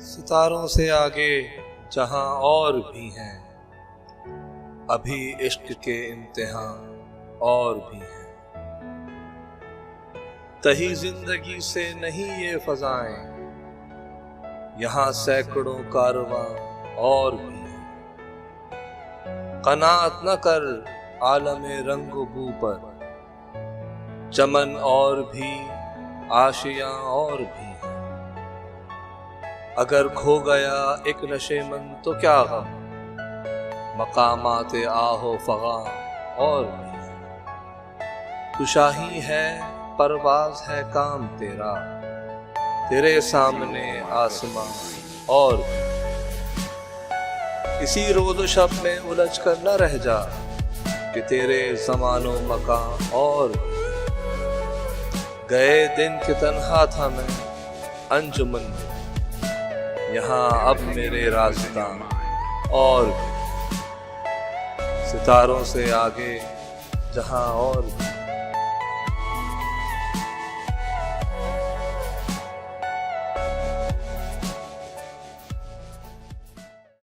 सितारों से आगे जहां और भी हैं, अभी इश्क के इम्तिहान और भी हैं। तही जिंदगी से नहीं ये फजाएं, यहाँ सैकड़ों कारवां और भी हैं। कनात न कर आलमे रंग बू पर, चमन और भी आशियां और भी हैं। अगर खो गया एक नशेमन तो क्या गम, मकामात आहो फगा और भी हैं। तू शाही है परवाज है काम तेरा, तेरे सामने आसमां और भी। इसी रोज़ शब में उलझ कर न रह जा, कि तेरे ज़मानो मकान और भी। गए दिन के तन्हा था मैं अंजुमन में, यहाँ अब मेरे रास्ता और भी। सितारों से आगे जहां और भी।